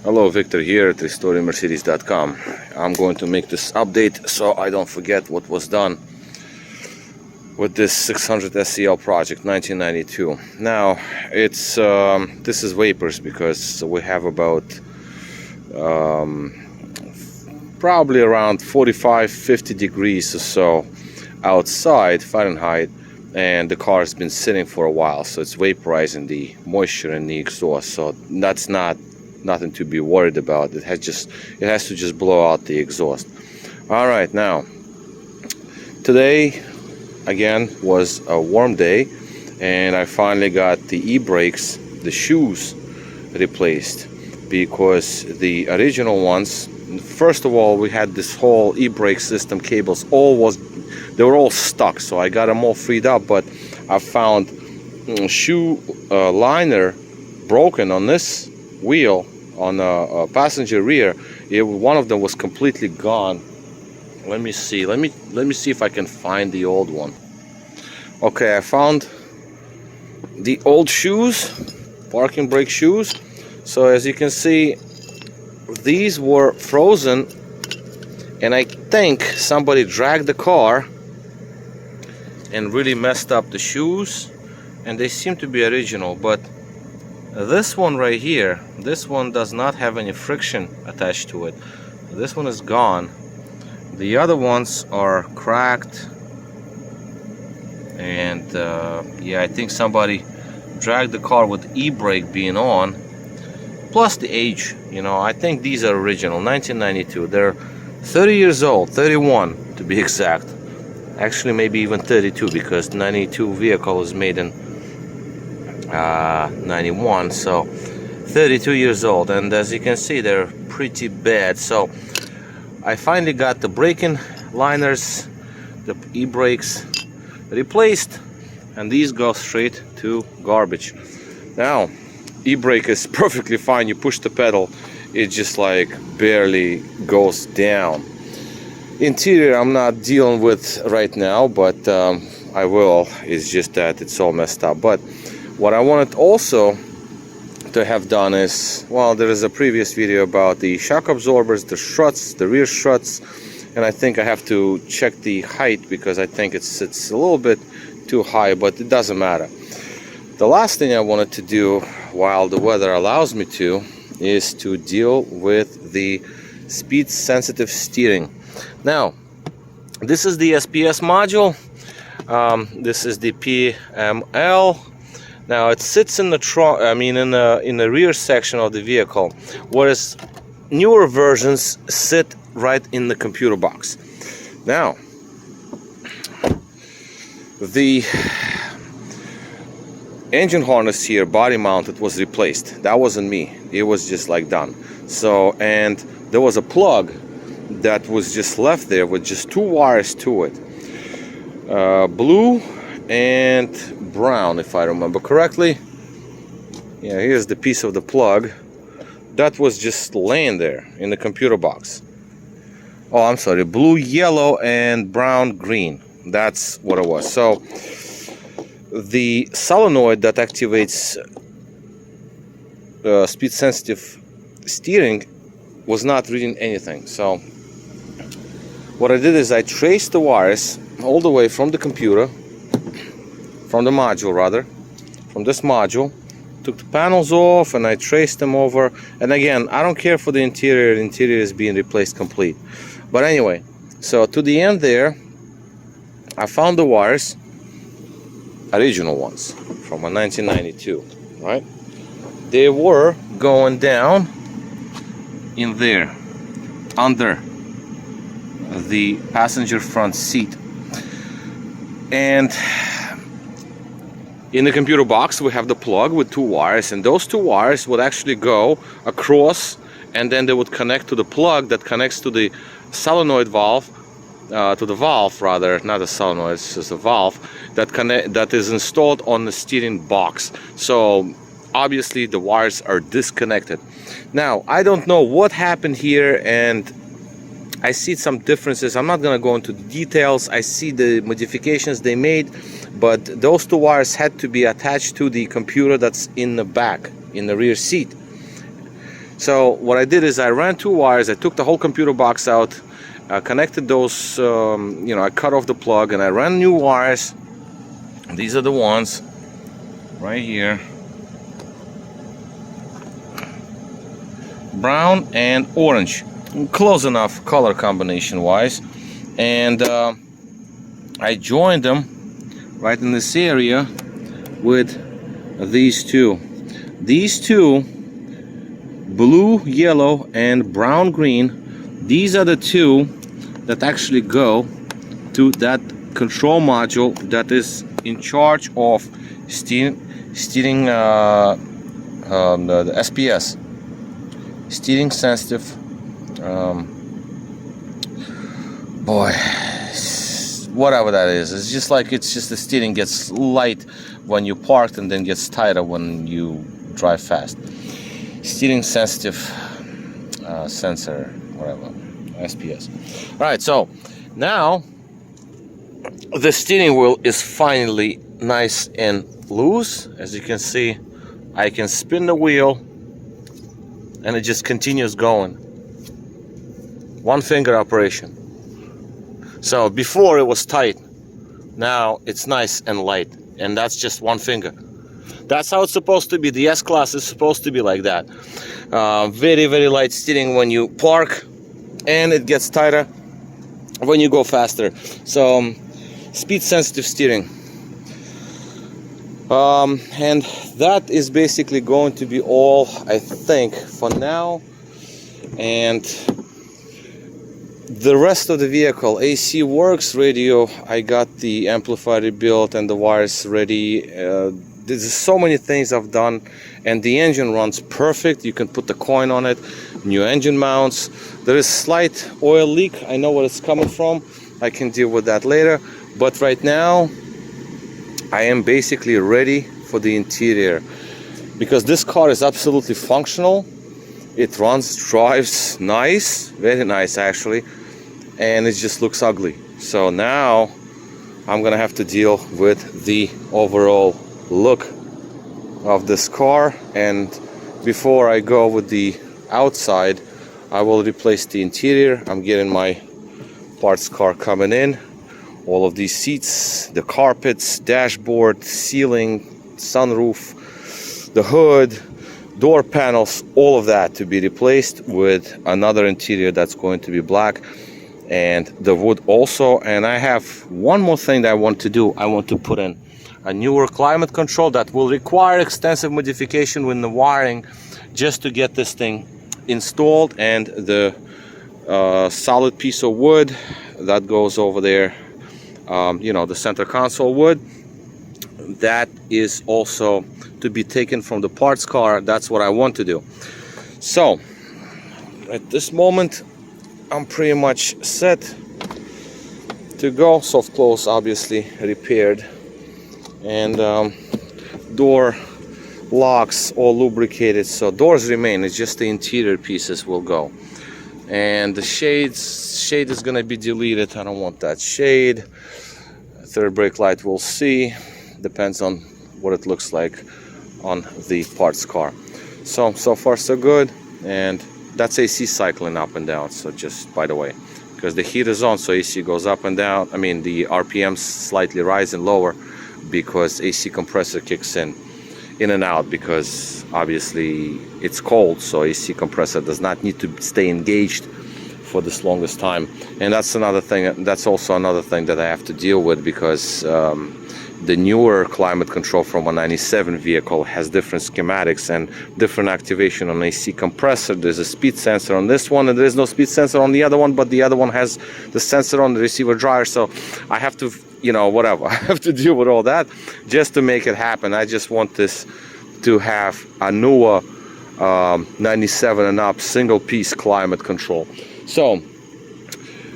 Hello, Victor here at restoringmercedes.com. I'm going to make this update so I don't forget what was done with this 600 SCL project 1992. Now it's this is vapors because we have about probably around 45-50 degrees or so outside Fahrenheit, and the car has been sitting for a while, so it's vaporizing the moisture in the exhaust. So that's nothing to be worried about. It has to just blow out the exhaust. All right, now today again was a warm day, and I finally got the e-brakes, the shoes, replaced, because the original ones, first of all, we had this whole e-brake system cables, they were all stuck, so I got them all freed up, but I found shoe liner broken on this wheel on a passenger rear. One of them was completely gone. Let me see if I can find the old one. Okay, I found the old shoes, parking brake shoes. So as you can see, these were frozen, and I think somebody dragged the car and really messed up the shoes, and they seem to be original. But this one right here, this one does not have any friction attached to it. This one is gone. The other ones are cracked, and yeah, I think somebody dragged the car with e-brake being on, plus the age. I think these are original, 1992. They're 30 years old, 31 to be exact. Actually, maybe even 32, because 92 vehicle was made in 91, so 32 years old. And as you can see, they're pretty bad. So I finally got the braking liners, the e-brakes replaced, and these go straight to garbage. Now e-brake is perfectly fine. You push the pedal, it just like barely goes down. Interior I'm not dealing with right now, but I will. It's just that it's all messed up. But what I wanted also to have done is, well, there is a previous video about the shock absorbers, the struts, the rear struts, and I think I have to check the height, because I think it's a little bit too high, but it doesn't matter. The last thing I wanted to do, while the weather allows me to, is to deal with the speed sensitive steering. Now this is the SPS module. This is the PML. Now it sits in the trunk, in the rear section of the vehicle, whereas newer versions sit right in the computer box. Now the engine harness here, body mounted, was replaced. That wasn't me. It was just like done. So, and there was a plug that was just left there with just two wires to it, blue and brown, if I remember correctly. Yeah, here's the piece of the plug that was just laying there in the computer box. Oh, I'm sorry, blue, yellow, and brown, green. That's what it was. So the solenoid that activates speed sensitive steering was not reading anything. So what I did is I traced the wires all the way from the computer, from the module rather, from this module, took the panels off, and I traced them over. And again, I don't care for the interior. The interior is being replaced complete. But anyway, so to the end there, I found the wires, original ones from a 1992, right? They were going down in there, under the passenger front seat. And in the computer box we have the plug with two wires, and those two wires would actually go across, and then they would connect to the plug that connects to the solenoid valve, to the valve rather, not a solenoid, it's just a valve that is installed on the steering box. So obviously the wires are disconnected. Now I don't know what happened here, and I see some differences. I'm not going to go into the details. I see the modifications they made, but those two wires had to be attached to the computer that's in the back, in the rear seat. So what I did is I ran 2 wires. I took the whole computer box out, connected those, I cut off the plug and I ran new wires. These are the ones right here, brown and orange, close enough color combination wise, and I joined them right in this area with these two. These two, blue, yellow, and brown, green, these are the two that actually go to that control module that is in charge of steering the SPS, steering sensitive. Whatever that is, it's just like, it's just the steering gets light when you parked and then gets tighter when you drive fast. Steering sensitive sensor, whatever, SPS. All right, so now the steering wheel is finally nice and loose. As you can see, I can spin the wheel and it just continues going. One finger operation. So before it was tight, now it's nice and light, and that's just one finger. That's how it's supposed to be. The S-Class is supposed to be like that. Very, very light steering when you park, and it gets tighter when you go faster. So speed sensitive steering. And that is basically going to be all, I think, for now. And the rest of the vehicle, AC works, radio, I got the amplifier rebuilt and the wires ready. There's so many things I've done, and the engine runs perfect. You can put the coin on it, new engine mounts. There is slight oil leak. I know where it's coming from. I can deal with that later. But right now, I am basically ready for the interior, because this car is absolutely functional. It runs, drives nice, very nice actually, and it just looks ugly. So now I'm gonna have to deal with the overall look of this car, and before I go with the outside, I will replace the interior. I'm getting my parts car coming in. All of these seats, the carpets, dashboard, ceiling, sunroof, the hood, door panels, all of that to be replaced with another interior that's going to be black, and the wood also. And I have one more thing that I want to do. I want to put in a newer climate control that will require extensive modification with the wiring just to get this thing installed, and the solid piece of wood that goes over there, the center console wood, that is also to be taken from the parts car. That's what I want to do. So at this moment I'm pretty much set to go. Soft close obviously repaired, and door locks all lubricated, so doors remain. It's just the interior pieces will go, and the shade is going to be deleted. I don't want that shade. Third brake light, we'll see, depends on what it looks like on the parts car. So far so good. And that's AC cycling up and down, so just by the way, because the heat is on, so AC goes up and down. I mean, the RPMs slightly rise and lower because AC compressor kicks in and out, because obviously it's cold, so AC compressor does not need to stay engaged for this longest time. And that's another thing, that's also another thing that I have to deal with, because the newer climate control from a 97 vehicle has different schematics and different activation on AC compressor. There's a speed sensor on this one, and there's no speed sensor on the other one, but the other one has the sensor on the receiver dryer. So I have to, whatever, I have to deal with all that just to make it happen. I just want this to have a newer 97 and up single piece climate control. So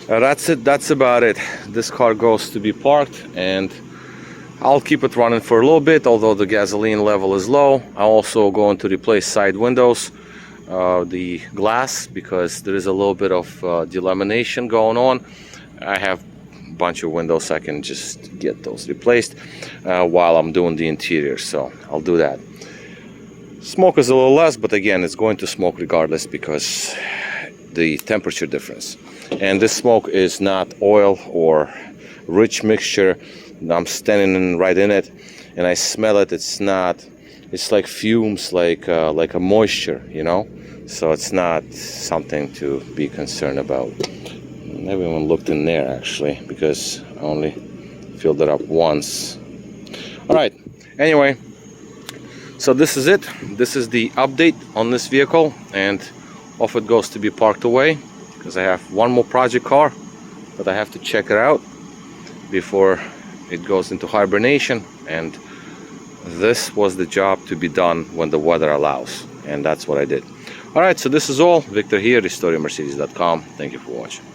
that's it. That's about it. This car goes to be parked, and I'll keep it running for a little bit, although the gasoline level is low. I'm also going to replace side windows, the glass, because there is a little bit of delamination going on. I have a bunch of windows. I can just get those replaced while I'm doing the interior, so I'll do that. Smoke is a little less, but again, it's going to smoke regardless because the temperature difference. And this smoke is not oil or rich mixture. I'm standing right in it and I smell it. It's not, it's like fumes, like a moisture, you know, so it's not something to be concerned about. Never even looked in there actually, because I only filled it up once. All right, anyway, so this is it. This is the update on this vehicle, and off it goes to be parked away, because I have one more project car that I have to check it out before it goes into hibernation. And this was the job to be done when the weather allows, and that's what I did. All right, so this is all. Victor here, RestoreYourMercedes.com. Thank you for watching.